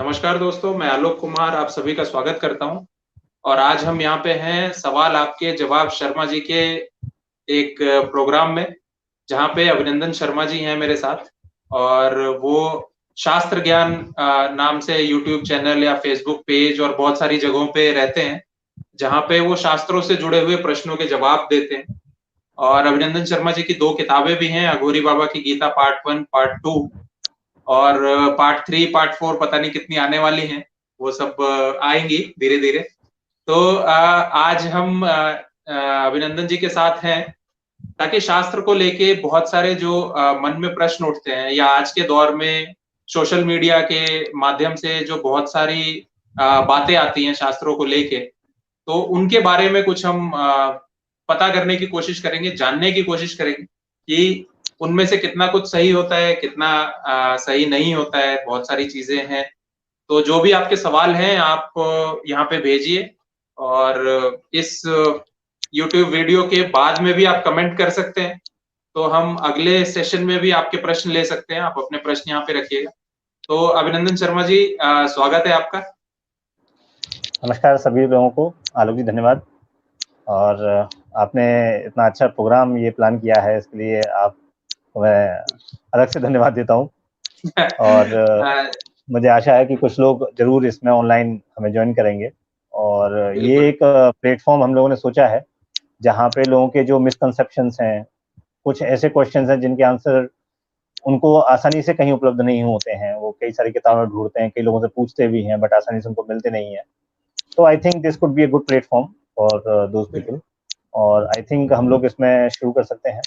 नमस्कार दोस्तों, मैं आलोक कुमार आप सभी का स्वागत करता हूं। और आज हम यहाँ पे हैं सवाल आपके जवाब शर्मा जी के एक प्रोग्राम में, जहाँ पे अभिनंदन शर्मा जी हैं मेरे साथ। और वो शास्त्र ज्ञान नाम से यूट्यूब चैनल या फेसबुक पेज और बहुत सारी जगहों पे रहते हैं, जहाँ पे वो शास्त्रों से जुड़े हुए प्रश्नों के जवाब देते हैं। और अभिनंदन शर्मा जी की 2 किताबें भी हैं, अघोरी बाबा की गीता पार्ट 1, पार्ट 2 और पार्ट 3, पार्ट 4 पता नहीं कितनी आने वाली हैं, वो सब आएँगी धीरे-धीरे। तो आज हम अभिनंदन जी के साथ हैं, ताकि शास्त्र को लेके बहुत सारे जो मन में प्रश्न उठते हैं या आज के दौर में सोशल मीडिया के माध्यम से जो बहुत सारी बातें आती हैं शास्त्रों को लेके, तो उनके बारे में कुछ हम पता करने की कोशिश करेंगे, जानने की कोशिश करेंगे कि उनमें से कितना कुछ सही होता है, कितना सही नहीं होता है, बहुत सारी चीज़ें हैं। तो जो भी आपके सवाल हैं आप यहाँ पे भेजिए और इस यूट्यूब वीडियो के बाद में भी आप कमेंट कर सकते हैं। तो हम अगले सेशन में भी आपके प्रश्न ले सकते हैं, आप अपने प्रश्न यहाँ पे रखिएगा। तो अभिनंदन शर्मा जी स्वागत है आपका। नमस्कार सभी लोगों को। आलोक जी धन्यवाद। और आपने इतना अच्छा प्रोग्राम ये प्लान किया है, इसके लिए आपको मैं अलग से धन्यवाद देता हूँ। और मुझे आशा है कि कुछ लोग जरूर इसमें ऑनलाइन हमें ज्वाइन करेंगे। और ये एक प्लेटफॉर्म हम लोगों ने सोचा है जहाँ पे लोगों के जो मिसकंसेप्शंस हैं, कुछ ऐसे क्वेश्चंस हैं जिनके आंसर उनको आसानी से कहीं उपलब्ध नहीं होते हैं। वो कई सारी किताबें ढूंढते हैं, कई लोगों से पूछते भी हैं, बट आसानी से उनको मिलते नहीं है। तो I think this could be a good platform for those people. और आई थिंक हम लोग इसमें शुरू कर सकते हैं।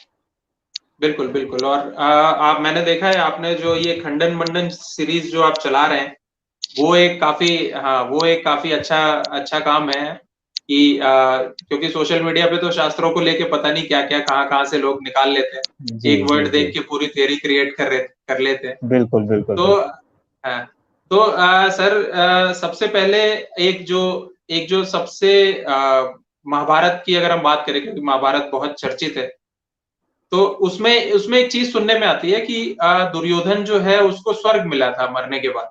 बिल्कुल, बिल्कुल। और आप मैंने देखा है आपने जो ये खंडन मंडन सीरीज जो आप चला रहे हैं, वो एक काफ़ी अच्छा काम है कि क्योंकि सोशल मीडिया पे तो शास्त्रों को लेके पता नहीं क्या-क्या, कहाँ-कहाँ से लोग निकाल लेते हैं। जी एक जी वर्ड जी देख के पूरी थ्योरी क्रिएट कर लेते हैं। बिल्कुल बिल्कुल तो बिल्कुल। तो सर सबसे पहले एक जो सबसे महाभारत की अगर हम बात करें, क्योंकि महाभारत बहुत चर्चित है, तो उसमें उसमें एक चीज़ सुनने में आती है कि दुर्योधन जो है उसको स्वर्ग मिला था मरने के बाद।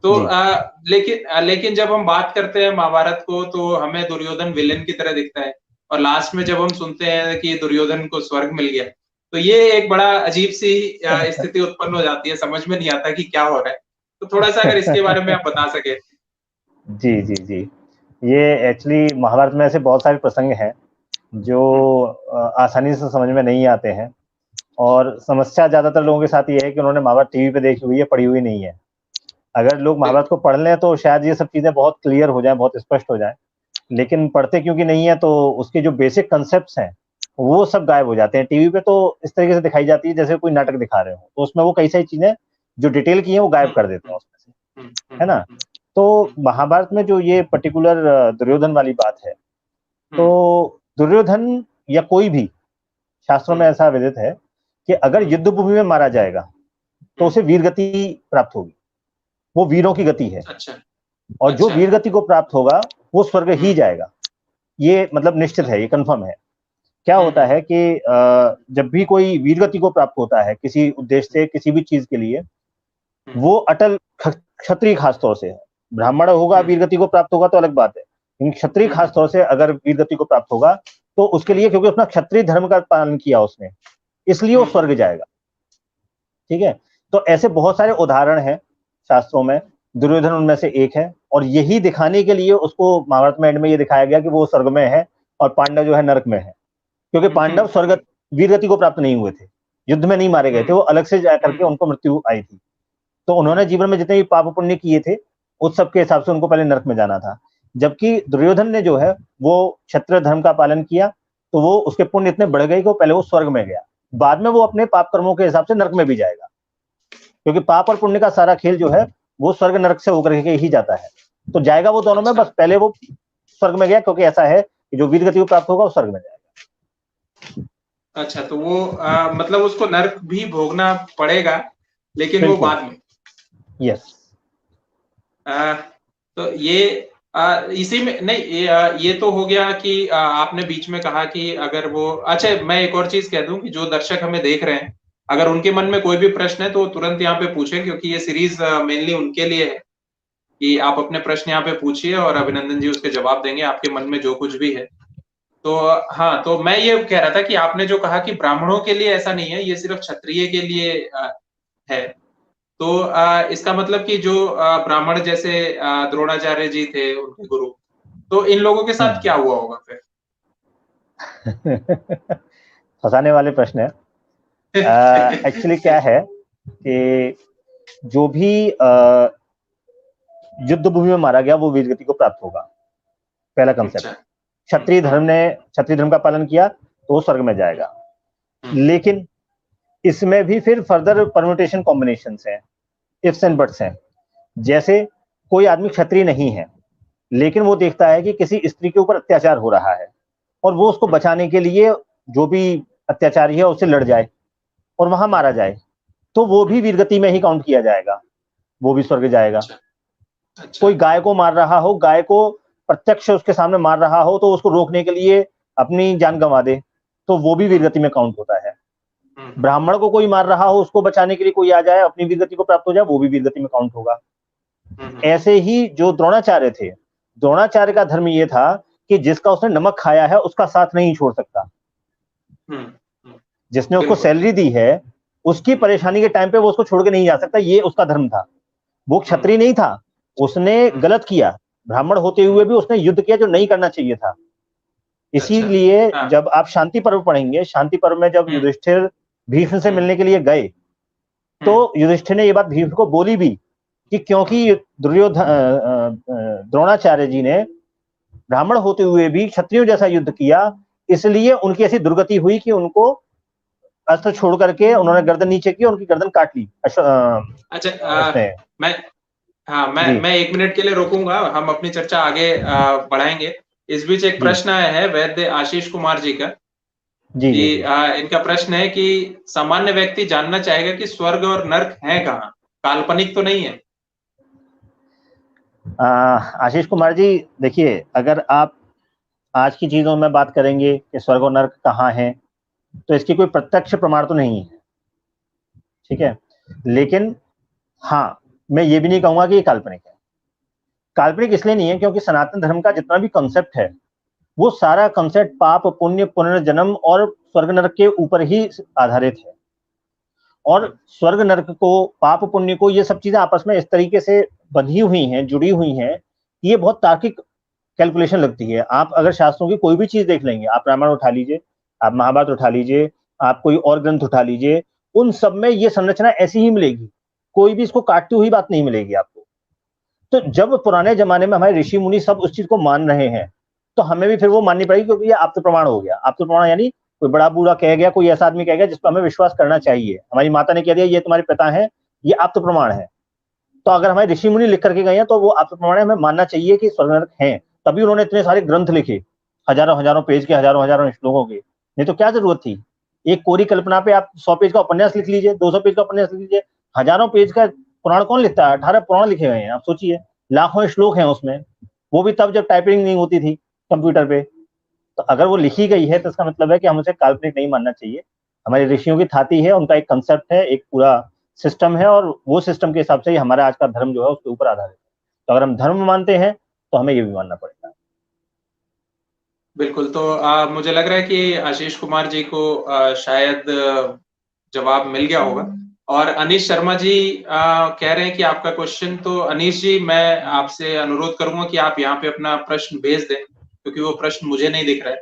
तो जी लेकिन जब हम बात करते हैं महाभारत को तो हमें दुर्योधन विलेन की तरह दिखता है, और लास्ट में जब हम सुनते हैं कि दुर्योधन को स्वर्ग मिल गया, तो ये एक बड़ा अजीब सी स्थिति उत्पन्न हो जाती है, समझ में नहीं आता कि क्या हो रहा है। तो थोड़ा सा अगर इसके बारे में आप बता सके। जी जी जी। ये एक्चुअली महाभारत में ऐसे बहुत सारे प्रसंग हैं जो आसानी से समझ में नहीं आते हैं। और समस्या ज्यादातर लोगों के साथ ये है कि उन्होंने महाभारत टीवी पे देखी हुई है, पढ़ी हुई नहीं है। अगर लोग महाभारत को पढ़ लें तो शायद ये सब चीजें बहुत क्लियर हो जाएं, बहुत स्पष्ट हो जाएं। लेकिन पढ़ते क्योंकि नहीं है तो उसके जो बेसिक कंसेप्ट्स हैं वो सब गायब हो जाते हैं। टीवी पे तो इस तरीके से दिखाई जाती है जैसे कोई नाटक दिखा रहे हो, तो उसमें वो कई सारी चीजें जो डिटेल की हैं वो गायब कर देते हैं उसमें से, है ना। तो महाभारत में जो ये पर्टिकुलर दुर्योधन वाली बात है, तो दुर्योधन या कोई भी शास्त्रों में ऐसा विदित है कि अगर युद्ध भूमि में मारा जाएगा तो उसे वीर गति प्राप्त होगी। वो वीरों की गति है। अच्छा, और जो अच्छा। वीर गति को प्राप्त होगा वो स्वर्ग ही जाएगा। ये मतलब निश्चित है, ये कंफर्म है। क्या होता है कि जब भी कोई वीर गति को प्राप्त होता है किसी उद्देश्य से, किसी भी चीज के लिए, वो अटल क्षत्रिय खास तौर से है। ब्राह्मण होगा वीर गति को प्राप्त होगा तो अलग बात है, लेकिन क्षत्रिय खास तौर से अगर वीर गति को प्राप्त होगा तो उसके लिए, क्योंकि अपना क्षत्रिय धर्म का पालन किया उसने, इसलिए वो स्वर्ग जाएगा। ठीक है। तो ऐसे बहुत सारे उदाहरण हैं शास्त्रों में, दुर्योधन उनमें से एक है। और यही दिखाने के लिए उसको महाभारत में एंड में ये दिखाया गया कि वो स्वर्ग में है और पांडव जो है नरक में है। क्योंकि पांडव स्वर्ग वीरगति को प्राप्त नहीं हुए थे, युद्ध में नहीं मारे गए थे, वो अलग से जाकर के उनको मृत्यु आई थी। तो उन्होंने जीवन में जितने भी पाप पुण्य किए थे उस सब के हिसाब से उनको पहले नरक में जाना था। जबकि दुर्योधन ने जो है वो क्षत्रिय धर्म का पालन किया, तो वो उसके पुण्य इतने बढ़ गए कि पहले वो स्वर्ग में गया, बाद में वो अपने पाप कर्मों के हिसाब से नरक में भी जाएगा। क्योंकि पाप और पुण्य का सारा खेल जो है वो स्वर्ग नरक से होकर के ही जाता है। तो जाएगा वो दोनों में, बस पहले वो स्वर्ग में गया क्योंकि ऐसा है कि जो वीर गति को प्राप्त होगा वो स्वर्ग में जाएगा। अच्छा, तो वो मतलब उसको नरक भी भोगना पड़ेगा, लेकिन वो बाद में। यस। तो ये इसी में नहीं, ये तो हो गया कि आपने बीच में कहा कि अगर वो, अच्छा मैं एक और चीज कह दूं कि जो दर्शक हमें देख रहे हैं, अगर उनके मन में कोई भी प्रश्न है तो तुरंत यहाँ पे पूछें, क्योंकि ये सीरीज मेनली उनके लिए है कि आप अपने प्रश्न यहाँ पे पूछिए और अभिनंदन जी उसके जवाब देंगे, आपके मन में जो कुछ भी है। तो हाँ, तो मैं ये कह रहा था कि आपने जो कहा कि ब्राह्मणों के लिए ऐसा नहीं है, ये सिर्फ क्षत्रिय के लिए है। तो इसका मतलब कि जो ब्राह्मण जैसे द्रोणाचार्य जी थे उनके गुरु, तो इन लोगों के साथ क्या हुआ होगा फिर? फंसाने वाले प्रश्न है। एक्चुअली क्या है कि जो भी युद्ध भूमि में मारा गया वो वीरगति को प्राप्त होगा, पहला कंसेप्ट। क्षत्रिय धर्म का पालन किया तो वो स्वर्ग में जाएगा। लेकिन इसमें भी फिर फर्दर परम्यूटेशन कॉम्बिनेशंस हैं, इफ्स एंड बट्स हैं। जैसे कोई आदमी क्षत्रिय नहीं है लेकिन वो देखता है कि किसी स्त्री के ऊपर अत्याचार हो रहा है और वो उसको बचाने के लिए जो भी अत्याचारी है उससे लड़ जाए और वहां मारा जाए, तो वो भी वीरगति में ही काउंट किया जाएगा, वो भी स्वर्ग जाएगा। कोई गाय को मार रहा हो, गाय को प्रत्यक्ष उसके सामने मार रहा हो तो उसको रोकने के लिए अपनी जान गंवा दे, तो वो भी वीरगति में काउंट होता है। ब्राह्मण को कोई मार रहा हो, उसको बचाने के लिए कोई आ जाए, अपनी वीरगति को प्राप्त हो जाए, वो भी वीरगति में काउंट होगा। ऐसे ही जो द्रोणाचार्य थे, द्रोणाचार्य का धर्म ये था कि जिसका उसने नमक खाया है उसका साथ नहीं छोड़ सकता। जिसने उसको सैलरी दी है उसकी परेशानी के टाइम पे वो उसको छोड़ के नहीं जा सकता, ये उसका धर्म था। वो क्षत्रिय नहीं था, उसने गलत किया, ब्राह्मण होते हुए भी उसने युद्ध किया जो नहीं करना चाहिए था। इसीलिए जब आप शांति पर्व पढ़ेंगे, शांति पर्व में जब युधिष्ठिर भीष्म से मिलने के लिए गए तो युधिष्ठिर ने ये बात भीष्म को बोली भी कि क्योंकि द्रोणाचार्य जी ने ब्राह्मण होते हुए भी क्षत्रियों जैसा युद्ध किया, इसलिए उनकी ऐसी दुर्गति हुई कि उनको अस्त्र छोड़ करके उन्होंने गर्दन नीचे की और उनकी गर्दन काट ली। मैं 1 मिनट के लिए रोकूंगा, हम अपनी चर्चा आगे बढ़ाएंगे। इस बीच एक प्रश्न आया है वैद्य आशीष कुमार जी का। जी, इनका प्रश्न है कि सामान्य व्यक्ति जानना चाहेगा कि स्वर्ग और नर्क है कहाँ, काल्पनिक तो नहीं है? आशीष कुमार जी, देखिए, अगर आप आज की चीजों में बात करेंगे कि स्वर्ग और नर्क कहाँ है, तो इसकी कोई प्रत्यक्ष प्रमाण तो नहीं है, ठीक है। लेकिन हाँ, मैं ये भी नहीं कहूंगा कि ये काल्पनिक है। काल्पनिक इसलिए नहीं है क्योंकि सनातन धर्म का जितना भी कंसेप्ट है वो सारा कंसेप्ट पाप पुण्य, पुनर्जन्म और स्वर्ग नरक के ऊपर ही आधारित है। और स्वर्ग नरक को, पाप पुण्य को, ये सब चीजें आपस में इस तरीके से बंधी हुई हैं, जुड़ी हुई हैं, ये बहुत तार्किक कैलकुलेशन लगती है। आप अगर शास्त्रों की कोई भी चीज देख लेंगे, आप रामायण उठा लीजिए, आप महाभारत उठा लीजिए, आप कोई और ग्रंथ उठा लीजिए, उन सब में ये संरचना ऐसी ही मिलेगी, कोई भी इसको काटती हुई बात नहीं मिलेगी आपको। तो जब पुराने जमाने में हमारे ऋषि मुनि सब उस चीज को मान रहे हैं तो हमें भी फिर वो माननी पड़ेगी, क्योंकि ये आप्त प्रमाण हो गया। आप्त प्रमाण यानी कोई बड़ा बूढ़ा कह गया, कोई ऐसा आदमी कह गया जिस पर हमें विश्वास करना चाहिए। हमारी माता ने कह दिया ये तुम्हारे पिता है, ये आप्त प्रमाण है, तो अगर हमारे ऋषि मुनि लिख करके गए हैं तो वो आप्त प्रमाण है, हमें मानना चाहिए कि स्वर्ग नरक है। तभी उन्होंने इतने सारे ग्रंथ लिखे, हजारों हजारों पेज के, हजारों हजारों श्लोकों के। नहीं तो क्या जरूरत थी? एक कोरी कल्पना पे आप 100 पेज का उपन्यास लिख लीजिए, 200 पेज का उपन्यास लिख लीजिए। हजारों पेज का पुराण कौन लिखता है? 18 पुराण लिखे हुए हैं, आप सोचिए, लाखों श्लोक हैं उसमें, वो भी तब जब टाइपिंग नहीं होती थी कंप्यूटर पे। तो अगर वो लिखी गई है तो इसका मतलब है कि हम उसे काल्पनिक नहीं मानना चाहिए। हमारे ऋषियों की थाती है, उनका एक कंसेप्ट है, एक पूरा सिस्टम है, और वो सिस्टम के हिसाब से ही हमारा आज का धर्म जो है उसके ऊपर आधारित है। तो अगर हम धर्म मानते हैं तो हमें ये भी मानना पड़ेगा। बिल्कुल। तो मुझे लग रहा है कि आशीष कुमार जी को शायद जवाब मिल गया होगा। और अनीश शर्मा जी कह रहे हैं कि आपका क्वेश्चन, तो अनीश जी मैं आपसे अनुरोध करूंगा कि आप यहाँ पे अपना प्रश्न भेज दें, क्योंकि वो प्रश्न मुझे नहीं दिख रहा है।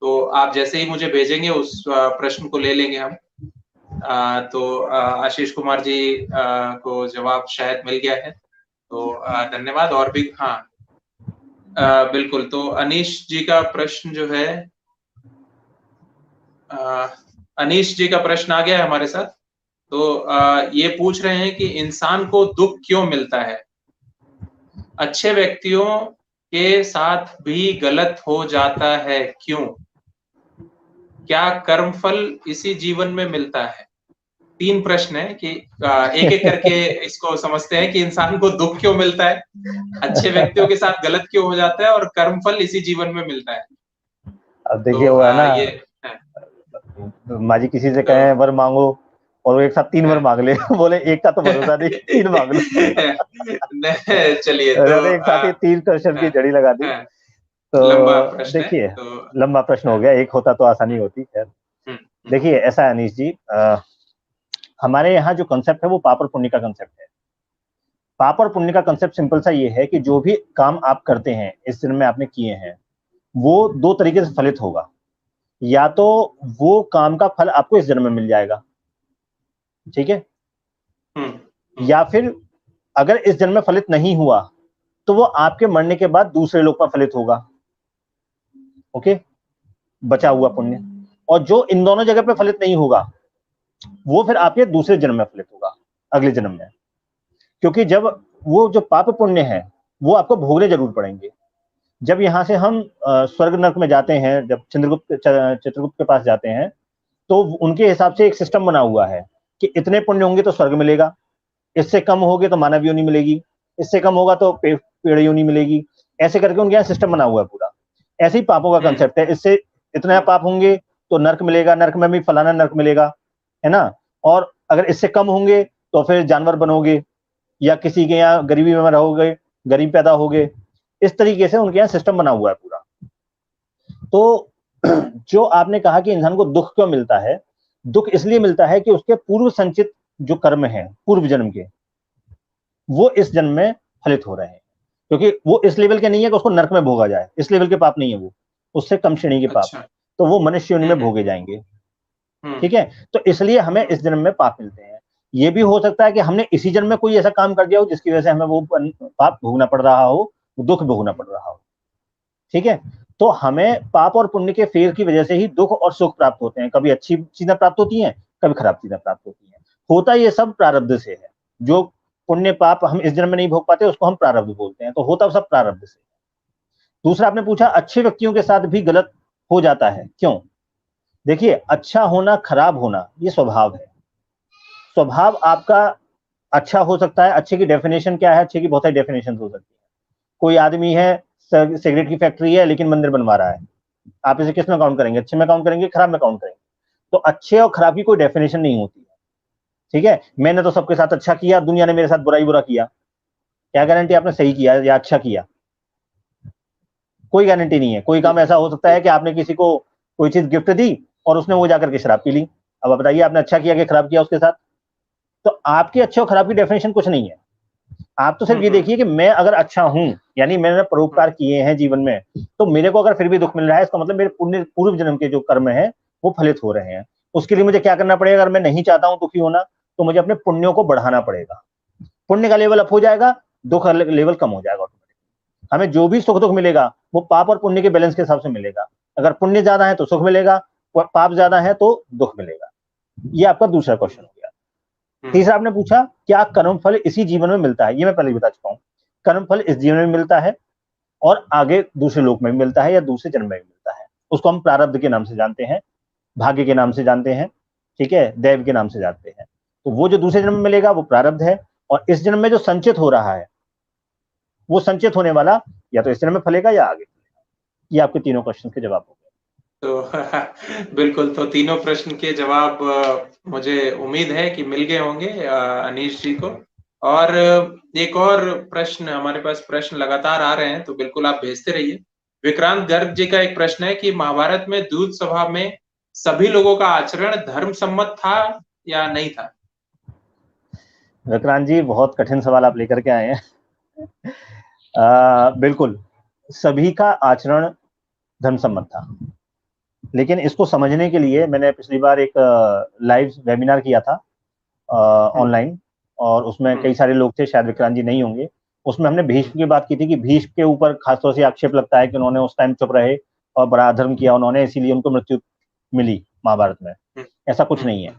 तो आप जैसे ही मुझे भेजेंगे उस प्रश्न को ले लेंगे हम। तो आशीष कुमार जी को जवाब शायद मिल गया है, तो धन्यवाद। और भी हाँ, बिल्कुल। तो अनीश जी का प्रश्न जो है, अनीश जी का प्रश्न आ गया है हमारे साथ। तो ये पूछ रहे हैं कि इंसान को दुख क्यों मिलता है? अच्छे व्यक्तियों के साथ भी गलत हो जाता है, क्यों? क्या कर्मफल इसी जीवन में मिलता है? 3 प्रश्न है कि एक एक करके इसको समझते हैं कि इंसान को दुख क्यों मिलता है, अच्छे व्यक्तियों के साथ गलत क्यों हो जाता है, और कर्मफल इसी जीवन में मिलता है। अब देखिए, वो है ना, माँ जी किसी से कहें वर मांगो और वो एक साथ 3 बार मांग ले। बोले एक का तो भरोसा नहीं, 3 मांग लो। चलिए, तो उन्होंने एक साथ ही 3 क्वेश्चन की जड़ी लगा दी। तो लंबा प्रश्न है देखिए, तो। लंबा प्रश्न हो गया, एक होता तो आसानी होती। खैर देखिए, ऐसा है अनीश जी, हमारे यहाँ जो कंसेप्ट है वो पाप और पुण्य का कंसेप्ट है। पाप और पुण्य का कंसेप्ट सिंपल सा ये है कि जो भी काम आप करते हैं इस जन्म में आपने किए हैं, वो 2 तरीके से फलित होगा। या तो वो काम का फल आपको इस जन्म में मिल जाएगा, ठीक है, या फिर अगर इस जन्म में फलित नहीं हुआ तो वो आपके मरने के बाद दूसरे लोक में फलित होगा। ओके, बचा हुआ पुण्य। और जो इन दोनों जगह पे फलित नहीं होगा वो फिर आपके दूसरे जन्म में फलित होगा, अगले जन्म में। क्योंकि जब वो जो पाप पुण्य है वो आपको भोगने जरूर पड़ेंगे। जब यहां से हम स्वर्ग नरक में जाते हैं, जब चित्रगुप्त के पास जाते हैं, तो उनके हिसाब से एक सिस्टम बना हुआ है कि इतने पुण्य होंगे तो स्वर्ग मिलेगा, इससे कम होगे तो मानव योनि मिलेगी, इससे कम होगा तो पेड़ योनि मिलेगी। ऐसे करके उनके यहाँ सिस्टम बना हुआ है पूरा। ऐसे ही पापों का कंसेप्ट है, इससे इतना पाप होंगे तो नरक मिलेगा, नरक में भी फलाना नरक मिलेगा, है ना। और अगर इससे कम होंगे तो फिर जानवर बनोगे, या किसी के यहाँ गरीबी में रहोगे, गरीब पैदा होगे। इस तरीके से उनके यहाँ सिस्टम बना हुआ है पूरा। तो जो आपने कहा कि इंसान को दुख क्यों मिलता है, दुख इसलिए मिलता है कि उसके पूर्व संचित जो कर्म है पूर्व जन्म के, वो इस जन्म में फलित हो रहे हैं। क्योंकि वो इस लेवल के नहीं है कि उसको नरक में भोगा जाए, इस लेवल के पाप नहीं है वो, उससे कम श्रेणी के पाप। तो वो मनुष्य योनि में भोगे जाएंगे, ठीक है। तो इसलिए हमें इस जन्म में पाप मिलते हैं। ये भी हो सकता है कि हमने इसी जन्म में कोई ऐसा काम कर दिया हो जिसकी वजह से हमें वो पाप भोगना पड़ रहा हो, दुख भोगना पड़ रहा हो, ठीक है। तो हमें पाप और पुण्य के फेर की वजह से ही दुख और सुख प्राप्त होते हैं। कभी अच्छी चीजें प्राप्त होती हैं, कभी खराब चीजें प्राप्त होती हैं। होता ये सब प्रारब्ध से है। जो पुण्य पाप हम इस जन्म में नहीं भोग पाते उसको हम प्रारब्ध बोलते हैं। तो होता सब प्रारब्ध से। दूसरा आपने पूछा अच्छे व्यक्तियों के साथ भी गलत हो जाता है, क्यों? देखिए, अच्छा होना खराब होना ये स्वभाव है। स्वभाव आपका अच्छा हो सकता है। अच्छे की डेफिनेशन क्या है? अच्छे की बहुत सारी डेफिनेशन हो सकती है। कोई आदमी है, सिगरेट की फैक्ट्री है, लेकिन मंदिर बनवा रहा है, आप इसे किस में काउंट करेंगे? अच्छे में काउंट करेंगे, खराब में काउंट करेंगे? तो अच्छे और खराब की कोई डेफिनेशन नहीं होती है, ठीक है। मैंने तो सबके साथ अच्छा किया, दुनिया ने मेरे साथ बुरा किया, क्या गारंटी आपने सही किया या अच्छा किया? कोई गारंटी नहीं है। कोई काम ऐसा हो सकता है कि आपने किसी को कोई चीज गिफ्ट दी और उसने वो जाकर के शराब पी ली। अब आप बताइए, आपने अच्छा किया कि खराब किया उसके साथ? तो आपके अच्छे और खराब की डेफिनेशन कुछ नहीं है। आप तो सिर्फ ये देखिए कि मैं अगर अच्छा हूं, यानी मैंने परोपकार किए हैं जीवन में, तो मेरे को अगर फिर भी दुख मिल रहा है, इसका मतलब मेरे पूर्व जन्म के जो कर्म है वो फलित हो रहे हैं। उसके लिए मुझे क्या करना पड़ेगा? अगर मैं नहीं चाहता हूं दुखी होना, तो मुझे अपने पुण्यों को बढ़ाना पड़ेगा। पुण्य का लेवल अप हो जाएगा, दुख का लेवल कम हो जाएगा। हमें जो भी सुख दुख मिलेगा वो पाप और पुण्य के बैलेंस के हिसाब से मिलेगा। अगर पुण्य ज्यादा है तो सुख मिलेगा, पाप ज्यादा है तो दुख मिलेगा। ये आपका दूसरा क्वेश्चन हो गया। तीसरा आपने पूछा क्या कर्म फल इसी जीवन में मिलता है? ये मैं पहले बता चुका हूं। कर्म फल इस जीवन में मिलता है और आगे दूसरे लोक में भी मिलता है या दूसरे जन्म में भी मिलता है। उसको हम प्रारब्ध के नाम से जानते हैं, भाग्य के नाम से जानते हैं, ठीक है, दैव के नाम से जानते हैं। तो वो जो दूसरे जन्म में मिलेगा वो प्रारब्ध है, और इस जन्म में जो संचित हो रहा है वो संचित होने वाला या तो इस जन्म में फलेगा या आगे फलेगा। ये आपके तीनों क्वेश्चन के जवाब हो गए। तो बिल्कुल, तो तीनों प्रश्न के जवाब मुझे उम्मीद है कि मिल गए होंगे अनीश जी को। और एक और प्रश्न, हमारे पास प्रश्न लगातार आ रहे हैं, तो बिल्कुल आप भेजते रहिए। विक्रांत गर्ग जी का एक प्रश्न है कि महाभारत में दूत सभा में सभी लोगों का आचरण धर्म सम्मत था या नहीं था? विक्रांत जी, बहुत कठिन सवाल आप लेकर के आए हैं। बिल्कुल, सभी का आचरण धर्म सम्मत था, लेकिन इसको समझने के लिए मैंने पिछली बार एक लाइव वेबिनार किया था ऑनलाइन, और उसमें कई सारे लोग थे, शायद विक्रांत जी नहीं होंगे। उसमें हमने भीष्म की बात की थी कि भीष्म के ऊपर खासतौर से आक्षेप लगता है कि उन्होंने उस टाइम चुप रहे और बड़ा अधर्म किया उन्होंने, इसीलिए उनको मृत्यु मिली महाभारत में। ऐसा कुछ नहीं है।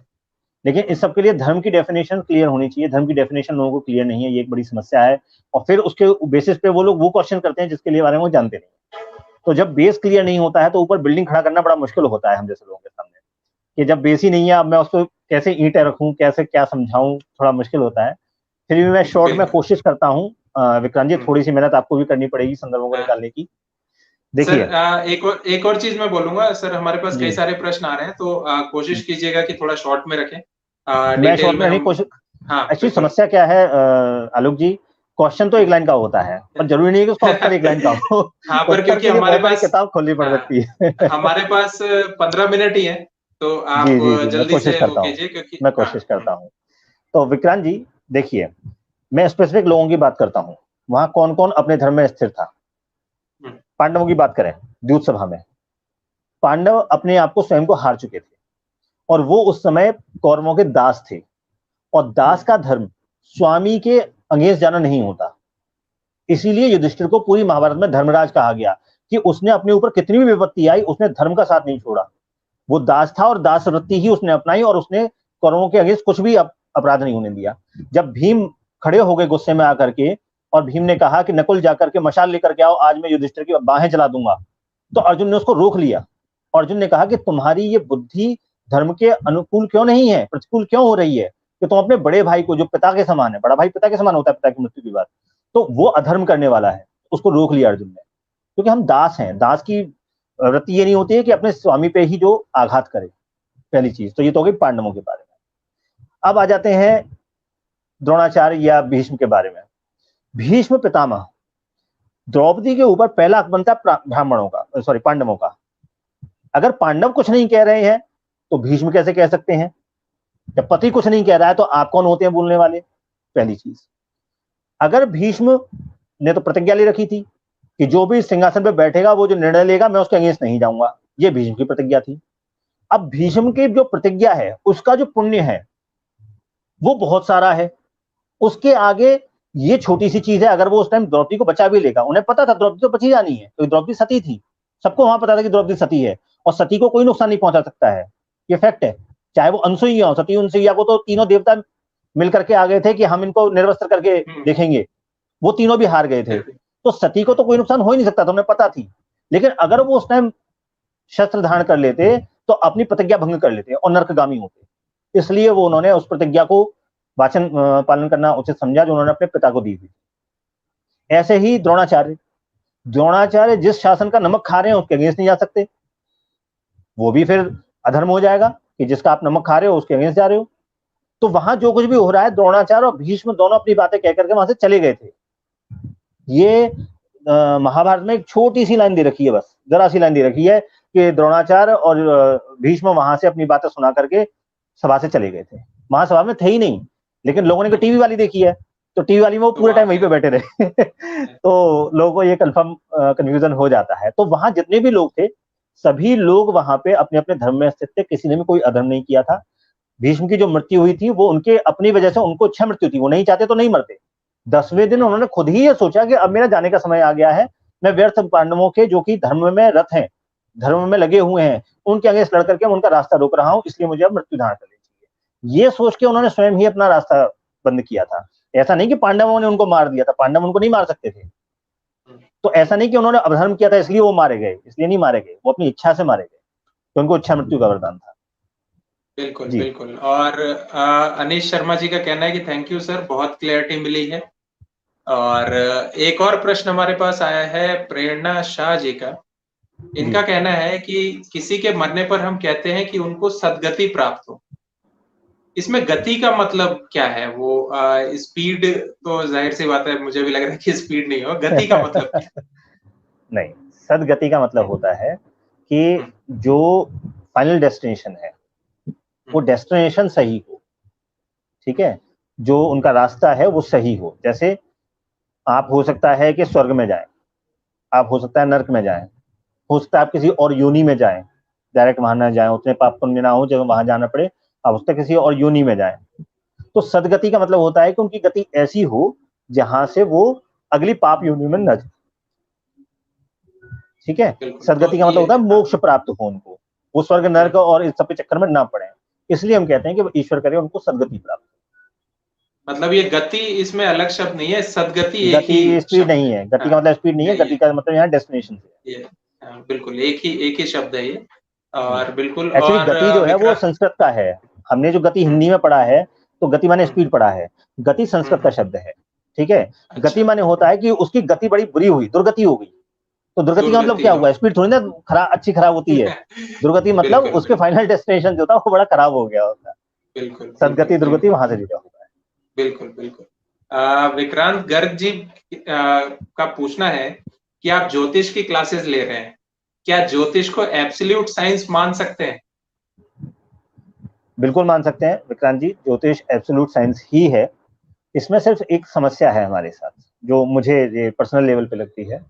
लेकिन इस सब के लिए धर्म की डेफिनेशन क्लियर होनी चाहिए। धर्म की डेफिनेशन लोगों को क्लियर नहीं है, ये एक बड़ी समस्या है। और फिर उसके बेसिस पे वो लोग वो क्वेश्चन करते हैं जिसके लिए बारे में वो जानते नहीं। तो जब बेस क्लियर नहीं होता है तो ऊपर बिल्डिंग खड़ा करना बड़ा मुश्किल होता है हम जैसे लोगों के सामने, कि जब बेस ही नहीं है, अब मैं उसको कैसे ईंटें रखूं, कैसे क्या समझाऊं, थोड़ा मुश्किल होता है। फिर भी मैं शॉर्ट में कोशिश करता हूँ। विक्रांत जी, थोड़ी सी मेहनत आपको भी करनी पड़ेगी संदर्भों को निकालने की। देखिए सर, एक और चीज मैं बोलूंगा सर, हमारे पास कई सारे प्रश्न आ रहे हैं, तो कोशिश कीजिएगा कि थोड़ा शॉर्ट में रखें। मैं डिटेल शॉर्ट में में नहीं, हम। कोशिश। हाँ एक्चुअली बिल्कुल। समस्या क्या है आलोक जी, क्वेश्चन तो एक लाइन का होता है, पर जरूरी नहीं है कि उसका उत्तर एक लाइन का हो। हाँ, पर उत्तर क्योंकि के लिए हमारे बहुत सारी पास, किताब खोलनी पड़ हाँ, सकती है। हमारे पास 15 मिनट ही है, तो जी आप जी जी, मैं जल्दी कोशिश से वो करता हूँ। कीजिए क्योंकि मैं हाँ। कोशिश करता हूँ। तो विक्रांत जी, देखिए, मैं स्पेसिफिक लोगों की बात करता हूँ। वहां कौन कौन अपने धर्म में स्थिर था। हम्म, पांडवों की बात करें, द्यूत सभा में पांडव अपने आप को स्वयं को हार चुके थे, और वो उस समय कौरवों के दास थे। और दास हम्म, का धर्म स्वामी के अगेंस्ट जाना नहीं होता। इसीलिए युधिष्ठिर को पूरी महाभारत में धर्मराज कहा गया, कि उसने अपने ऊपर कितनी भी विपत्ति आई, उसने धर्म का साथ नहीं छोड़ा। वो दास था और दास वृत्ति ही उसने अपनाई, और उसने कौरवों के अगेंस्ट कुछ भी अपराध नहीं होने दिया। जब भीम खड़े हो गए गुस्से में आकर के, और भीम ने कहा कि नकुल जाकर के मशाल लेकर के आओ, आज मैं युधिष्ठिर की बाहें जला दूंगा, तो अर्जुन ने उसको रोक लिया। अर्जुन ने कहा कि तुम्हारी ये बुद्धि धर्म के अनुकूल क्यों नहीं है, प्रतिकूल क्यों हो रही है, कि तुम अपने बड़े भाई को, जो पिता के समान है, बड़ा भाई पिता के समान होता है पिता की मृत्यु के बाद, तो वो अधर्म करने वाला है। उसको रोक लिया अर्जुन ने, क्योंकि हम दास हैं। दास की वृत्ति ये नहीं होती है कि अपने स्वामी पे ही जो आघात करे। पहली चीज तो ये तो हो गई पांडवों के बारे में। अब आ जाते हैं द्रोणाचार्य या भीष्म के बारे में। भीष्म पितामह, द्रौपदी के ऊपर पहला हक बनता है ब्राह्मणों का, सॉरी पांडवों का। अगर पांडव कुछ नहीं कह रहे हैं, तो भीष्म कैसे कह सकते हैं। जब पति कुछ नहीं कह रहा है, तो आप कौन होते हैं बोलने वाले। पहली चीज, अगर भीष्म ने तो प्रतिज्ञा ले रखी थी कि जो भी सिंहासन पे बैठेगा, वो जो निर्णय लेगा, मैं उसके अगेंस्ट नहीं जाऊंगा, ये भीष्म की प्रतिज्ञा थी। अब भीष्म की जो प्रतिज्ञा है, उसका जो पुण्य है वो बहुत सारा है। उसके आगे ये छोटी सी चीज है, अगर वो उस टाइम द्रौपदी को बचा भी लेगा, उन्हें पता था द्रौपदी तो बची जानी है, तो द्रौपदी सती थी, सबको वहां पता था कि द्रौपदी सती है, और सती को कोई नुकसान नहीं पहुंचा सकता है, ये फैक्ट है। चाहे वो अनसुईया हो, सती अनसुईया को तो तीनों देवता मिलकर के आ गए थे कि हम इनको निर्वस्त्र करके देखेंगे, वो तीनों भी हार गए थे। तो सती को तो कोई नुकसान हो ही नहीं सकता था, उन्हें पता थी। लेकिन अगर वो उस टाइम शस्त्र धारण कर लेते, तो अपनी प्रतिज्ञा भंग कर लेते और नरकगामी होते। इसलिए वो उन्होंने उस प्रतिज्ञा को वाचन पालन करना उचित समझा, जो उन्होंने अपने पिता को दी थी। ऐसे ही द्रोणाचार्य, द्रोणाचार्य जिस शासन का नमक खा रहे हैं, उसके अगेंस्ट नहीं जा सकते। वो भी फिर अधर्म हो जाएगा कि जिसका आप नमक खा रहे हो उसके अगेंस्ट जा रहे हो। तो वहां जो कुछ भी हो रहा है, द्रोणाचार्य और भीष्म दोनों अपनी बातें कह करके वहां से चले गए थे। ये महाभारत में एक छोटी सी लाइन दे रखी है, बस जरा सी लाइन दे रखी है कि द्रोणाचार्य और भीष्म वहां से अपनी बातें सुना करके सभा से चले गए थे। महासभा में थे ही नहीं, लेकिन लोगों ने टीवी वाली देखी है, तो टीवी वाली में वो तो पूरे टाइम वहां वहीं पे बैठे रहे। तो लोगों को ये कंफ्यूजन हो जाता है। तो वहां जितने भी लोग थे, सभी लोग वहां पे अपने अपने धर्म में स्थित थे, किसी ने भी कोई अधर्म नहीं किया था। भीष्म की जो मृत्यु हुई थी, वो उनके अपनी वजह से, उनको इच्छा मृत्यु थी, वो नहीं चाहते तो नहीं मरते। 10वें दिन उन्होंने खुद ही ये सोचा कि अब मेरा जाने का समय आ गया है, मैं व्यर्थ पांडवों के, जो कि धर्म में रत हैं, धर्म में लगे हुए हैं, उनके अगेंस्ट लड़ करके उनका रास्ता रोक रहा हूं, इसलिए मुझे अब मृत्यु धारण कर लेनी चाहिए। ये सोच के उन्होंने स्वयं ही अपना रास्ता बंद किया था। ऐसा नहीं कि पांडवों ने उनको मार दिया था, पांडव उनको नहीं मार सकते थे। तो ऐसा नहीं कि उन्होंने अधर्म किया था इसलिए वो मारे गए, इसलिए नहीं मारे गए, वो अपनी इच्छा से मारे गए, तो उनको इच्छा मृत्यु का वरदान था। बिल्कुल जी बिल्कुल। और अनीश शर्मा जी का कहना है कि थैंक यू सर, बहुत क्लैरिटी मिली है। और एक और प्रश्न हमारे पास आया है प्रेरणा शाह जी का। जी। इनका कहना है कि किसी के मरने पर हम कहते हैं कि उनको सदगति प्राप्त हो। इसमें गति का मतलब क्या है? वो स्पीड तो जाहिर सी बात है, मुझे भी लग रहा है कि स्पीड नहीं हो, गति का मतलब क्या नहीं, सदगति का मतलब होता है है? कि जो फाइनल डेस्टिनेशन है, वो डेस्टिनेशन सही हो। ठीक है, जो उनका रास्ता है वो सही हो। जैसे आप हो सकता है कि स्वर्ग में जाएं, आप हो सकता है नरक में जाएं, हो सकता है आप किसी और योनि में जाएं, डायरेक्ट वहां ना जाएं, उतने पाप पुण्य ना हो जब वहां जाना पड़े, आप उससे किसी और योनि में जाएं। तो सदगति का मतलब होता है कि उनकी गति ऐसी हो जहां से वो अगली पाप योनि में न जाए। ठीक है, बिल्कुल। तो सदगति का मतलब ये, होता है हाँ, मोक्ष प्राप्त हो उनको, वो स्वर्ग नरक और इस सब के चक्कर में ना पड़े। इसलिए हम कहते हैं कि ईश्वर करे उनको सदगति प्राप्त। मतलब ये गति इसमें अलग शब्द नहीं है, सदगति एक ही गति स्पीड शब्द नहीं है। है, गति का हाँ, मतलब स्पीड नहीं है, गति ये का मतलब यहाँ डेस्टिनेशन से है। ये बिल्कुल एक ही शब्द है ये। और बिल्कुल। एक्चुअली और गति जो है वो विक्रांत। संस्कृत का है। हमने जो गति हिंदी में पढ़ा है, तो गति माने हम्म, स्पीड पढ़ा है। गति संस्कृत का हम्म, शब्द है। ठीक है, अच्छा। गति माने होता है कि उसकी गति बड़ी बुरी हुई, दुर्गति हो गई। तो दुर्गति का मतलब दुर्गति क्या हो हुआ, स्पीड थोड़ी ना खराब अच्छी खराब होती है। दुर्गति मतलब बिल्कुल उसके बिल्कुल। फाइनल डेस्टिनेशन जो था वो बड़ा खराब हो गया होता है। बिल्कुल सदगति दुर्गति वहां से जुड़ा हुआ है। बिल्कुल बिल्कुल। विक्रांत गर्ग जी का पूछना है कि आप ज्योतिष की क्लासेस ले रहे हैं, क्या ज्योतिष को एब्सोल्यूट साइंस मान सकते हैं? बिल्कुल मान सकते हैं विक्रांत जी, ज्योतिष एब्सोल्यूट साइंस ही है। इसमें सिर्फ एक समस्या है हमारे साथ, जो मुझे ये पर्सनल लेवल पे लगती है।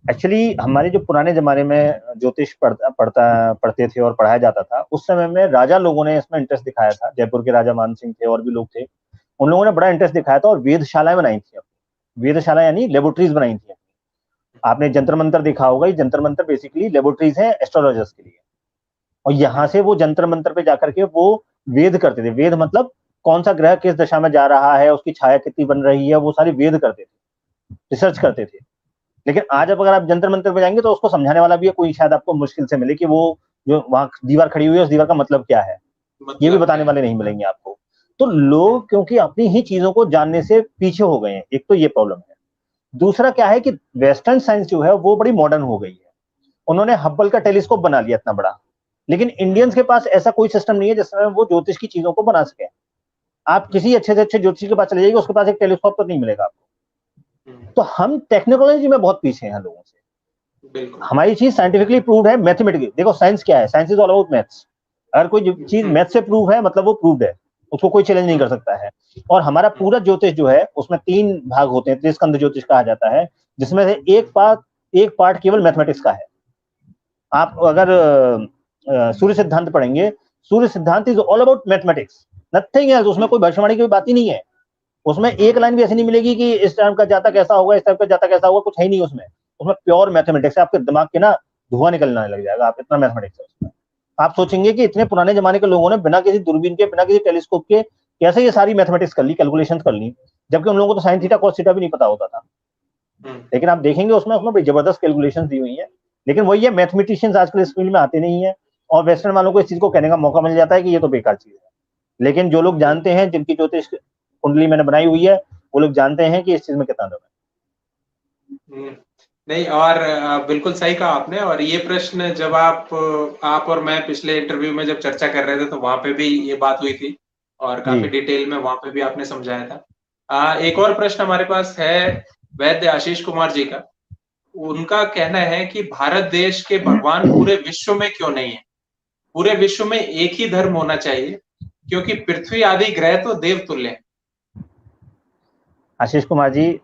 एक्चुअली हमारे जो पुराने जमाने में ज्योतिष पढ़ते थे और पढ़ाया जाता था, उस समय में राजा लोगों ने इसमें इंटरेस्ट दिखाया था। जयपुर के राजा मान सिंह थे और भी लोग थे, उन लोगों ने बड़ा इंटरेस्ट दिखाया था और वेधशालाएं बनाई थी। वेधशाला यानी लेबोरेटरीज बनाई थी। आपने जंतर मंतर देखा होगा, ये जंतर मंतर बेसिकली लेबोरेटरीज है एस्ट्रोलॉजर्स के लिए। और यहाँ से वो जंतर मंतर पे जाकर के वो वेद करते थे। वेद मतलब कौन सा ग्रह किस दशा में जा रहा है, उसकी छाया कितनी बन रही है, वो सारी वेद करते थे, रिसर्च करते थे। लेकिन आज अब अगर आप जंतर मंतर पे जाएंगे तो उसको समझाने वाला भी है कोई, शायद आपको मुश्किल से मिले कि वो जो वहां दीवार खड़ी हुई है उस दीवार का मतलब क्या है, ये भी बताने वाले नहीं मिलेंगे आपको। तो लोग क्योंकि अपनी ही चीजों को जानने से पीछे हो गए हैं, एक तो ये प्रॉब्लम है। दूसरा क्या है कि वेस्टर्न साइंस जो है वो बड़ी मॉडर्न हो गई है। उन्होंने हब्बल का टेलीस्कोप बना लिया इतना बड़ा, लेकिन इंडियंस के पास ऐसा कोई सिस्टम नहीं है जिसमें वो ज्योतिष की चीजों को बना सके। आप किसी अच्छे से अच्छे ज्योतिषी के पास चले जाइए, उसके पास एक टेलीस्कोप तो नहीं मिलेगा आपको। तो हम टेक्नोलॉजी में बहुत पीछे हैं लोगों से। हमारी चीज साइंटिफिकली प्रूव्ड है, मैथमेटिकली। देखो साइंस क्या है, science is all about maths. अगर कोई चीज मैथ से प्रूव है मतलब वो प्रूव्ड है, उसको कोई चैलेंज नहीं कर सकता है। और हमारा पूरा ज्योतिष जो है उसमें 3 भाग होते हैं, त्रिस्कंध ज्योतिष कहा जाता है, जिसमें से एक पार्ट केवल मैथमेटिक्स का है। आप अगर सूर्य सिद्धांत पढ़ेंगे, सूर्य सिद्धांत is all about mathematics, nothing else. उसमें कोई भविष्यवाणी की बात ही नहीं है। उसमें एक लाइन भी ऐसी नहीं मिलेगी कि इस टाइम का जातक ऐसा होगा, इस टाइम का जातक ऐसा होगा, कुछ है ही नहीं उसमें। उसमें प्योर मैथमेटिक्स है। आपके दिमाग के ना धुआं निकलने लग जाएगा, आप इतना मैथमेटिक्स है उसमें। आप सोचेंगे कि इतने पुराने जमाने के लोगों ने बिना किसी दूरबीन के, बिना किसी टेलीस्कोप के कैसे ये सारी मैथमेटिक्स कर ली, कैलकुलेशंस कर ली, जबकि उन लोगों को तो साइन थीटा कॉस थीटा भी नहीं पता होता था। लेकिन आप देखेंगे उसमें बड़ी जबरदस्त कैलकुलेशंस दी हुई है। लेकिन वही है, मैथमेटिशियंस आजकल इस फील्ड में आते नहीं है, और वेस्टर्न वालों को इस चीज को कहने का मौका मिल जाता है कि ये तो बेकार चीज है। लेकिन जो लोग जानते हैं, जिनकी ज्योतिष कुंडली मैंने बनाई हुई है, वो लोग जानते हैं कि इस चीज में कितना दम है। नहीं, और बिल्कुल सही कहा आपने। और ये प्रश्न जब आप और मैं पिछले इंटरव्यू में जब चर्चा कर रहे थे तो वहां पे भी ये बात हुई थी और काफी डिटेल में वहां पे भी आपने समझाया था। एक और प्रश्न हमारे पास है वैद्य आशीष कुमार जी का। उनका कहना है कि भारत देश के भगवान पूरे विश्व में क्यों नहीं है? पूरे विश्व में एक ही धर्म होना चाहिए, क्योंकि पृथ्वी आदि ग्रह तो देव तुल्य है। आशीष कुमार जी,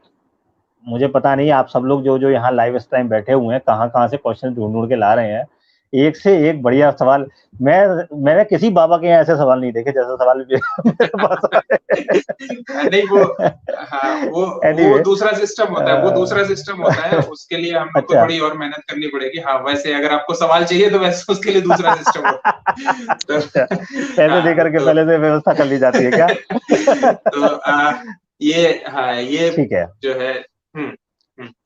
मुझे पता नहीं आप सब लोग जो यहाँ लाइव इस टाइम बैठे हुए हैं कहाँ से क्वेश्चन ढूंढ के ला रहे हैं। एक से एक बढ़िया सवाल। मैंने किसी बाबा के यहाँ ऐसे सवाल नहीं देखे जैसा सवाल मेरे पास नहीं, वो दूसरा सिस्टम होता है, वो दूसरा सिस्टम होता है। उसके लिए हम लोग को थोड़ी और मेहनत करनी पड़ेगी। हाँ, वैसे अगर आपको सवाल चाहिए तो वैसे उसके लिए दूसरा सिस्टम होता है। तो पैसे देकर के पहले से व्यवस्था कर ली जाती है क्या? तो ये ठीक है, जो है।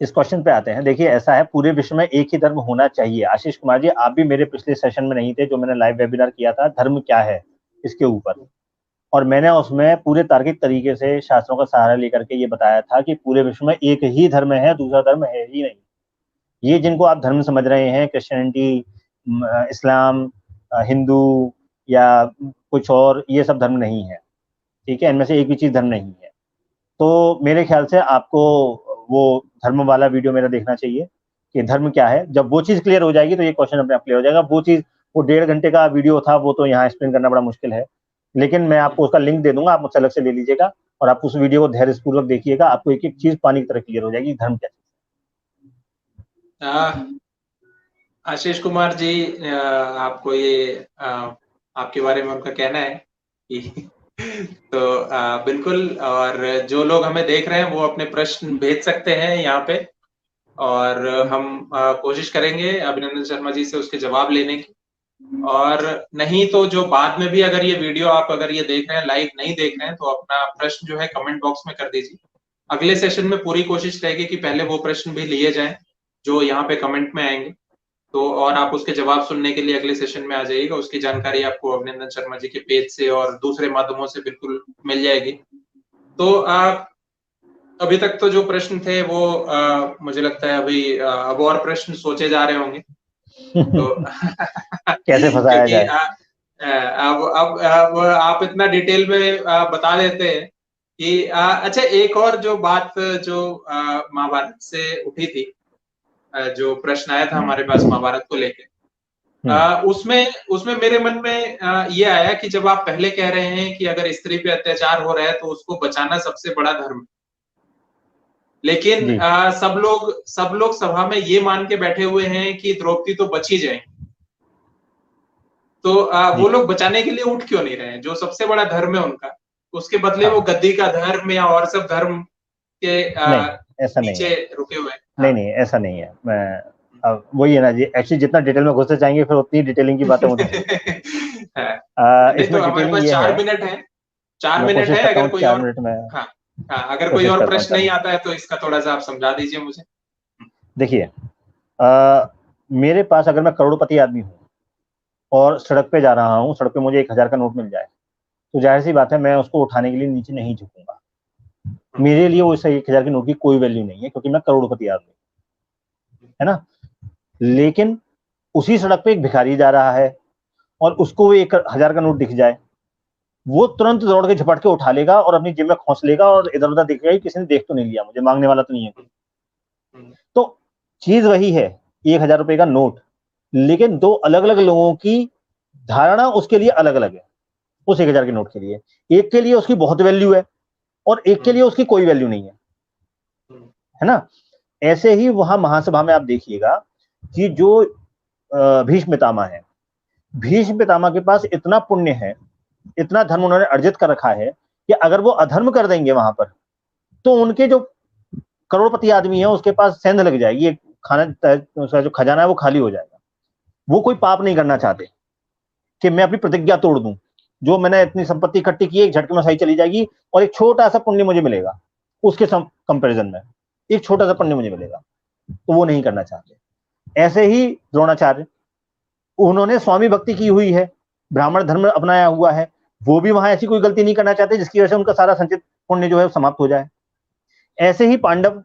इस क्वेश्चन पे आते हैं। देखिए, ऐसा है, पूरे विश्व में एक ही धर्म होना चाहिए। आशीष कुमार जी, आप भी मेरे पिछले सेशन में नहीं थे जो मैंने लाइव वेबिनार किया था धर्म क्या है इसके ऊपर, और मैंने उसमें पूरे तार्किक तरीके से शास्त्रों का सहारा लेकर के ये बताया था कि पूरे विश्व में एक ही धर्म है, दूसरा धर्म है ही नहीं। ये जिनको आप धर्म समझ रहे हैं, क्रिश्चियनिटी, इस्लाम, हिंदू या कुछ और, ये सब धर्म नहीं है। ठीक है, इनमें से एक भी चीज धर्म नहीं है। तो मेरे ख्याल से आपको वो धर्म वाला वीडियो मेरा देखना चाहिए कि धर्म क्या है। जब वो चीज क्लियर हो जाएगी तो ये क्वेश्चन अपने आप क्लियर हो जाएगा। वो 1.5 घंटे का वीडियो था, वो तो यहाँ एक्सप्लेन करना बड़ा मुश्किल है। लेकिन मैं आपको उसका लिंक दे दूंगा, आप मुझसे अलग से ले लीजिएगा और आप उस वीडियो को धैर्यपूर्वक देखिएगा। आपको एक एक चीज पानी की तरह क्लियर हो जाएगी धर्म क्या। आशीष कुमार जी, आपको ये आपके बारे में उनका कहना है कि तो बिल्कुल। और जो लोग हमें देख रहे हैं वो अपने प्रश्न भेज सकते हैं यहाँ पे, और हम कोशिश करेंगे अभिनंदन शर्मा जी से उसके जवाब लेने की। और नहीं तो जो बाद में भी अगर ये वीडियो आप अगर ये देख रहे हैं, लाइव नहीं देख रहे हैं, तो अपना प्रश्न जो है कमेंट बॉक्स में कर दीजिए। अगले सेशन में पूरी कोशिश रहेगी कि पहले वो प्रश्न भी लिए जाएं जो यहाँ पे कमेंट में आएंगे, तो और आप उसके जवाब सुनने के लिए अगले सेशन में आ जाइएगा। उसकी जानकारी आपको अभिनंदन शर्मा जी के पेज से और दूसरे माध्यमों से बिल्कुल मिल जाएगी। तो अभी तक तो जो प्रश्न थे वो मुझे लगता है अभी अब और प्रश्न सोचे जा रहे होंगे। तो कैसे फंसाया जाए। अब आप इतना डिटेल में बता देते हैं कि अच्छा, एक और जो बात जो महाभारत से उठी थी, जो प्रश्न आया था हमारे पास महाभारत को लेके, उसमें उसमें मेरे मन में ये आया कि जब आप पहले कह रहे हैं कि अगर स्त्री पे अत्याचार हो रहा है तो उसको बचाना सबसे बड़ा धर्म, लेकिन सब लोग सभा में ये मान के बैठे हुए हैं कि द्रौपदी तो बच ही जाएंगी, तो वो लोग बचाने के लिए उठ क्यों नहीं रहे हैं? जो सबसे बड़ा धर्म है उनका, उसके बदले वो गद्दी का धर्म या और सब धर्म के ऐसा नीचे नहीं है। रुके हुए हैं। नहीं नहीं, ऐसा नहीं है। मैं अब वही है ना जी, एक्चुअली जितना डिटेल में घुसते जाएंगे फिर उतनी डिटेलिंग की बातें होती हैं। नहीं तो इसमें हमारे डिटेलिंग पास ये 4 है, मिनट है, 4 मैं मिनट कोशिश है, करता अगर हूँ कोई 4 मिनट में हाँ, अगर कोई कोशिश और करता हूँ प्रश्न 4 नहीं मिनट आता है तो इसका थोड़ा-सा आप समझा दीजिए मुझे। देखिए, मेरे पास अगर मैं करोड़पति आदमी हूँ और सड़क पे जा रहा हूँ, सड़क पे मुझे 1000 का नोट मिल जाए, तो जाहिर-सी बात है मैं उसको उठाने के लिए नीचे नहीं झुकूँगा। मेरे लिए वो इस 1000 के नोट की कोई वैल्यू नहीं है, क्योंकि मैं करोड़पति आदमी हूँ, है ना? लेकिन उसी सड़क पे एक भिखारी जा रहा है और उसको 1000 का नोट दिख जाए, वो तुरंत दौड़ के झपट के उठा लेगा और अपनी जेब में खोस लेगा और इधर-उधर देखेगा कि किसी ने देख तो नहीं लिया मुझे, मांगने वाला तो नहीं है कोई। तो चीज वही है, 1000 रुपए का नोट, लेकिन 2 अलग-अलग लोगों की धारणा उसके लिए अलग-अलग है, उस 1000 के नोट के लिए। एक के लिए उसकी बहुत वैल्यू है और एक के लिए उसकी कोई वैल्यू नहीं है ना? ऐसे ही वहां महासभा में आप देखिएगा कि जो भीष्म पितामह है, भीष्म पितामह के पास इतना पुण्य है, इतना धर्म उन्होंने अर्जित कर रखा है कि अगर वो अधर्म कर देंगे वहां पर, तो उनके जो करोड़पति आदमी है उसके पास सेंध लग जाएगी, खाना उसका जो खजाना है वो खाली हो जाएगा। वो कोई पाप नहीं करना चाहते कि मैं अपनी प्रतिज्ञा तोड़ दूं, जो मैंने इतनी संपत्ति इकट्ठी की है एक झटके में सही चली जाएगी और एक छोटा सा पुण्य मुझे मिलेगा, उसके कंपेरिजन में एक छोटा सा पुण्य मुझे मिलेगा, तो वो नहीं करना चाहते। ऐसे ही द्रोणाचार्य, उन्होंने स्वामी भक्ति की हुई है, ब्राह्मण धर्म अपनाया हुआ है, वो भी वहां ऐसी कोई गलती नहीं करना चाहते जिसकी वजह से उनका सारा संचित पुण्य जो है समाप्त हो जाए। ऐसे ही पांडव,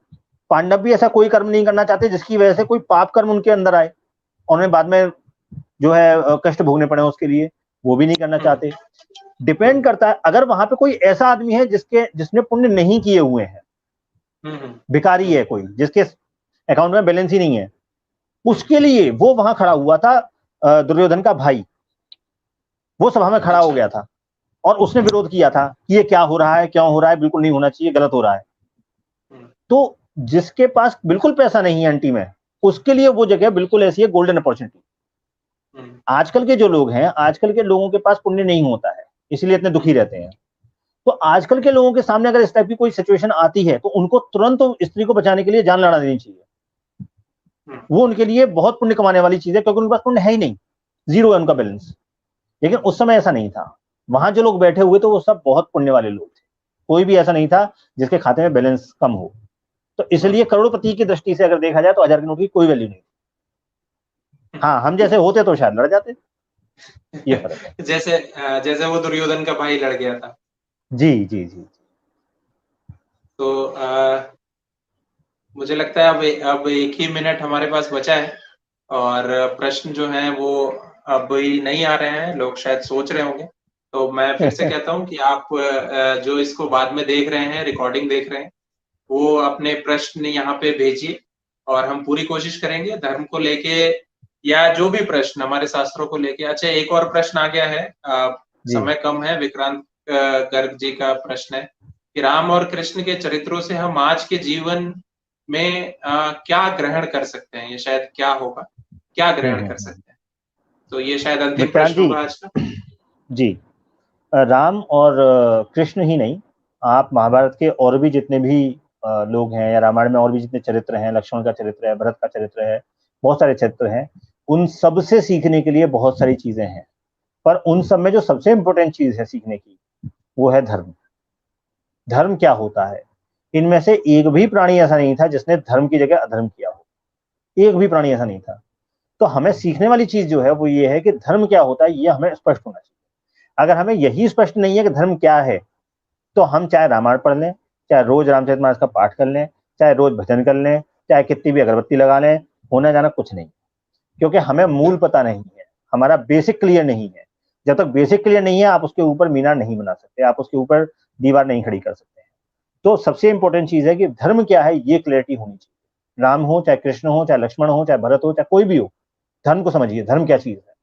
पांडव भी ऐसा कोई कर्म नहीं करना चाहते जिसकी वजह से कोई पाप कर्म उनके अंदर आए और उन्हें बाद में जो है कष्ट भोगने पड़े उसके लिए, वो भी नहीं करना चाहते। डिपेंड करता है, अगर वहां पे कोई ऐसा आदमी है जिसने पुण्य नहीं किए हुए हैं, भिखारी है कोई जिसके अकाउंट में बैलेंस ही नहीं है, उसके लिए वो वहां खड़ा हुआ था, दुर्योधन का भाई, वो सभा में खड़ा हो गया था और उसने विरोध किया था कि ये क्या हो रहा है, क्यों हो रहा है, बिल्कुल नहीं होना चाहिए, गलत हो रहा है। तो जिसके पास बिल्कुल पैसा नहीं है एंटी में, उसके लिए वो जगह बिल्कुल ऐसी है गोल्डन अपॉर्चुनिटी। आजकल के जो लोग हैं, आजकल के लोगों के पास पुण्य नहीं होता है, इसलिए इतने दुखी रहते हैं। तो आजकल के लोगों के सामने अगर इस टाइप की कोई सिचुएशन आती है तो उनको तुरंत स्त्री को बचाने के लिए जान लड़ा देनी चाहिए। वो उनके लिए बहुत पुण्य कमाने वाली चीज है, क्योंकि उनके पास पुण्य है ही नहीं, जीरो है उनका बैलेंस। लेकिन उस समय ऐसा नहीं था, वहां जो लोग बैठे हुए थे वो सब बहुत पुण्य वाले लोग थे, कोई भी ऐसा नहीं था जिसके खाते में बैलेंस कम हो। तो इसलिए करोड़पति की दृष्टि से अगर देखा जाए तो 1000 के नोट की कोई वैल्यू नहीं। हाँ, हम जैसे होते तो शायद लड़ जाते, ये फर्क है। जैसे वो दुर्योधन का भाई लड़ गया था। जी जी जी। तो मुझे लगता है अब 1 ही मिनट हमारे पास बचा है और प्रश्न जो हैं वो अब ही नहीं आ रहे हैं, लोग शायद सोच रहे होंगे। तो मैं फिर से कहता हूँ कि आप जो इसको बाद में देख रहे हैं, रिकॉर्डिंग देख रहे हैं, वो अपने प्रश्न यहाँ पे भेजिए और हम पूरी कोशिश करेंगे धर्म को लेके या जो भी प्रश्न हमारे शास्त्रों को लेके। अच्छा, एक और प्रश्न आ गया है, समय कम है, विक्रांत गर्ग जी का प्रश्न है कि राम और कृष्ण के चरित्रों से हम आज के जीवन में क्या ग्रहण कर सकते हैं? ये शायद क्या होगा, क्या ग्रहण कर सकते हैं? तो ये शायद अंतिम प्रश्न होगा आज का। जी, राम और कृष्ण ही नहीं, आप महाभारत के और भी जितने भी लोग हैं या रामायण में और भी जितने चरित्र हैं, लक्ष्मण का चरित्र है, भरत का चरित्र है, बहुत सारे चरित्र हैं, उन सब से सीखने के लिए बहुत सारी चीजें हैं। पर उन सब में जो सबसे इंपॉर्टेंट चीज है सीखने की, वो है धर्म। धर्म क्या होता है? इनमें से एक भी प्राणी ऐसा नहीं था जिसने धर्म की जगह अधर्म किया हो, एक भी प्राणी ऐसा नहीं था। तो हमें सीखने वाली चीज जो है वो ये है कि धर्म क्या होता है, ये हमें स्पष्ट होना चाहिए। अगर हमें यही स्पष्ट नहीं है कि धर्म क्या है, तो हम चाहे रामायण पढ़ लें, चाहे रोज रामचरितमानस का पाठ कर लें, चाहे रोज भजन कर लें, चाहे कितनी भी अगरबत्ती लगा लें, होना जाना कुछ नहीं, क्योंकि हमें मूल पता नहीं है, हमारा बेसिक क्लियर नहीं है। जब तक बेसिक क्लियर नहीं है आप उसके ऊपर मीनार नहीं बना सकते, आप उसके ऊपर दीवार नहीं खड़ी कर सकते हैं। तो सबसे इंपॉर्टेंट चीज है कि धर्म क्या है ये क्लियरिटी होनी चाहिए। राम हो चाहे कृष्ण हो चाहे लक्ष्मण हो चाहे भरत हो चाहे कोई भी हो, धर्म को समझिए, धर्म क्या चीज है।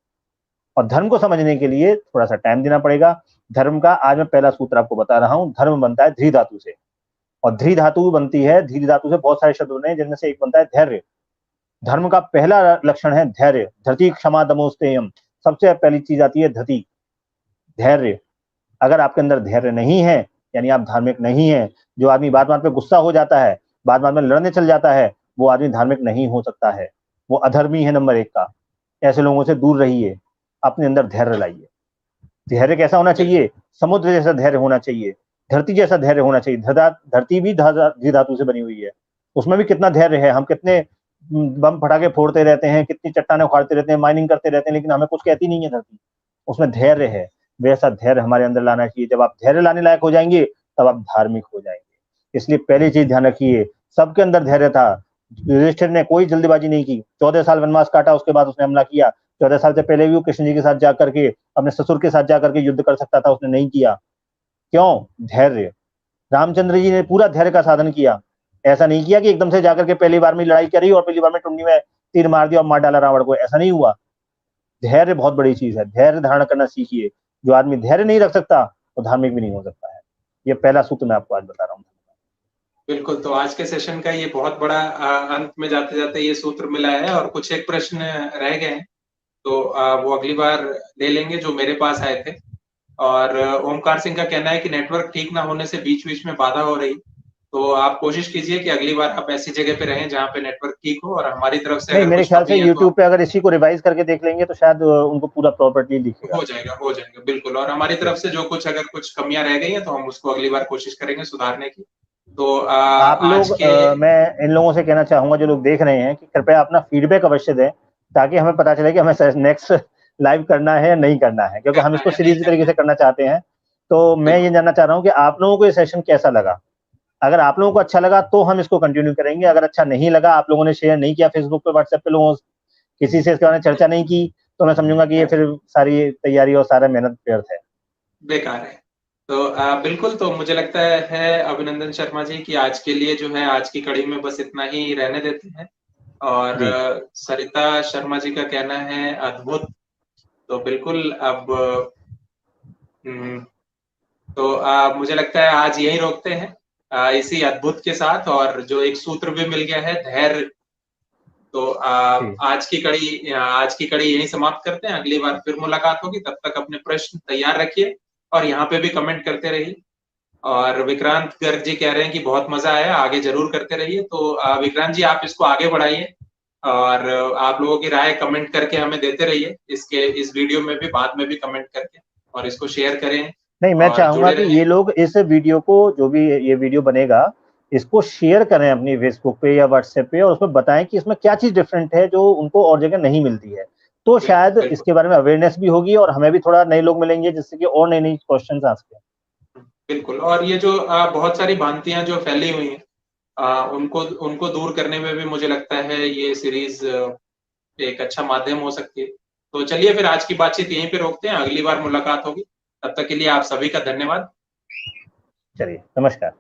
और धर्म को समझने के लिए थोड़ा सा टाइम देना पड़ेगा। धर्म का आज मैं पहला सूत्र आपको बता रहा हूं। धर्म बनता है ध्री धातु से, और ध्री धातु बनती है, ध्री धातु से बहुत सारे शब्द बने हैं जिनमें से एक बनता है धैर्य। धर्म का पहला लक्षण है धैर्य। धरती क्षमा दमोस्तेयम, सबसे पहली चीज आती है धरती, धैर्य। अगर आपके अंदर धैर्य नहीं है यानी आप धार्मिक नहीं है। जो आदमी बात बात पे गुस्सा हो जाता है, बात बात में लड़ने चल जाता है, वो आदमी धार्मिक नहीं हो सकता है, वो अधर्मी है नंबर 1 का। ऐसे लोगों से दूर रहिए, अपने अंदर धैर्य लाइए। धैर्य कैसा होना चाहिए? समुद्र जैसा धैर्य होना चाहिए, धरती जैसा धैर्य होना चाहिए। धरती भी धी धातु से बनी हुई है, उसमें भी कितना धैर्य है। हम कितने बम फटाके फोड़ते रहते हैं, कितनी चट्टाने उखाड़ते रहते हैं, माइनिंग करते रहते हैं, लेकिन हमें कुछ कहती नहीं है धरती। उसमें धैर्य है, वैसा धैर्य हमारे अंदर लाना चाहिए। जब आप धैर्य लाने लायक हो जाएंगे तब आप धार्मिक हो जाएंगे। इसलिए पहली चीज ध्यान रखिए, सबके अंदर धैर्य था। युधिष्ठिर ने कोई जल्दबाजी नहीं की, 14 साल वनवास काटा, उसके बाद उसने हमला किया। 14 साल से पहले भी वो कृष्ण जी के साथ जाकर के, अपने ससुर के साथ जाकर के युद्ध कर सकता था, उसने नहीं किया। क्यों? धैर्य। रामचंद्र जी ने पूरा धैर्य का साधन किया। ऐसा नहीं किया कि एकदम से जाकर के पहली बार में लड़ाई करी और पहली बार में टुंडी में तीर मार दिया और मार डाला रावण को, ऐसा नहीं हुआ। धैर्य बहुत बड़ी चीज है, धैर्य धारण करना सीखिए। जो आदमी धैर्य नहीं रख सकता वो धार्मिक भी नहीं हो सकता है। ये पहला सूत्र मैं आपको आज बता रहा हूँ। बिल्कुल, तो आज के सेशन का ये बहुत बड़ा अंत में जाते-जाते ये सूत्र मिला है, और कुछ एक प्रश्न रह गए हैं, तो वो अगली बार ले लेंगे जो मेरे पास आए थे। और ओमकार सिंह का कहना है कि नेटवर्क ठीक ना होने से बीच-बीच में बाधा हो रही, तो आप कोशिश कीजिए कि अगली बार आप ऐसी जगह पे रहें जहाँ पे नेटवर्क ठीक हो, और हमारी तरफ से नहीं, अगर मेरे कुछ ख्याल से कमी है तो यूट्यूब पे अगर इसी को रिवाइज करके देख लेंगे तो शायद उनको पूरा प्रॉपर्टी दिखेगा। हो जाएगा, बिल्कुल। और हमारी तरफ से जो कुछ अगर कुछ कमियां रह गई हैं तो हम उसको अगली बार कोशिश करेंगे सुधारने की। तो आप आज लोग के मैं इन लोगों से कहना चाहूंगा जो लोग देख रहे हैं कि कृपया अपना फीडबैक अवश्य दें, ताकि हमें पता चले कि हमें नेक्स्ट लाइव करना है या नहीं करना है, क्योंकि हम करना इसको है, नहीं सीरीज तरीके करना से है। करना चाहते हैं। तो मैं ये बिल्कुल, जानना चाह रहा हूँ कि आप लोगों को ये सेशन कैसा लगा। अगर आप लोगों को अच्छा लगा तो हम इसको कंटिन्यू करेंगे, अगर अच्छा नहीं लगा, आप लोगों ने शेयर नहीं किया फेसबुक पे, व्हाट्सएप पे, लोगों किसी से इसके बारे में चर्चा नहीं की, तो मैं समझूंगा कि ये फिर सारी तैयारी और सारा मेहनत व्यर्थ है। बेकार है। तो बिल्कुल, तो मुझे लगता है अभिनंदन शर्मा जी कि आज के लिए जो है आज की कड़ी में बस इतना ही रहने देते हैं। और जी सरिता शर्मा जी का कहना है अद्भुत। तो बिल्कुल अब हुँ, तो मुझे लगता है आज यहीं रोकते हैं इसी अद्भुत के साथ, और जो एक सूत्र भी मिल गया है धैर्य। तो जी आज की कड़ी यहीं समाप्त करते हैं, अगली बार फिर मुलाकात होगी, तब तक अपने प्रश्न तैयार रखिए और यहाँ पे भी कमेंट करते रहिए। और विक्रांत गर्ग जी कह रहे हैं कि बहुत मजा आया, आगे जरूर करते रहिए। तो विक्रांत जी आप इसको आगे बढ़ाइए, और आप लोगों की राय कमेंट करके हमें देते रहिए, इस वीडियो में भी, बाद में भी कमेंट करके, और इसको शेयर करें नहीं, मैं और चाहूंगा जुड़े कि रहें। ये लोग इस वीडियो को, जो भी ये वीडियो बनेगा, इसको शेयर करें अपनी फेसबुक पे या व्हाट्सएप पे, और उसमें बताएं कि इसमें क्या चीज डिफरेंट है जो उनको और जगह नहीं मिलती है। तो बिल्कुल, शायद बिल्कुल, इसके बारे में अवेयरनेस भी होगी और हमें भी थोड़ा नए लोग मिलेंगे जिससे कि और नई नई क्वेश्चन आ सके। बिल्कुल। और ये जो बहुत सारी भ्रांतियां जो फैली हुई हैं, उनको उनको दूर करने में भी मुझे लगता है ये सीरीज एक अच्छा माध्यम हो सकती है। तो चलिए फिर आज की बातचीत यहीं पे रोकते हैं, अगली बार मुलाकात होगी। तब तक के लिए आप सभी का धन्यवाद। चलिए, नमस्कार।